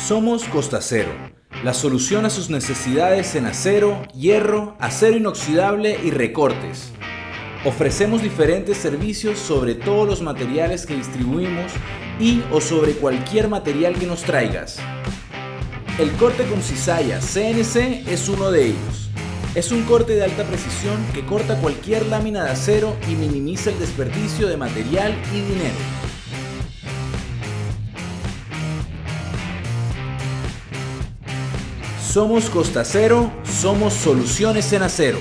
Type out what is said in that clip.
Somos Costa Cero, la solución a sus necesidades en acero, hierro, acero inoxidable y recortes. Ofrecemos diferentes servicios sobre todos los materiales que distribuimos y o sobre cualquier material que nos traigas. El corte con cizalla CNC es uno de ellos. Es un corte de alta precisión que corta cualquier lámina de acero y minimiza el desperdicio de material y dinero. Somos Costa Cero, somos soluciones en acero.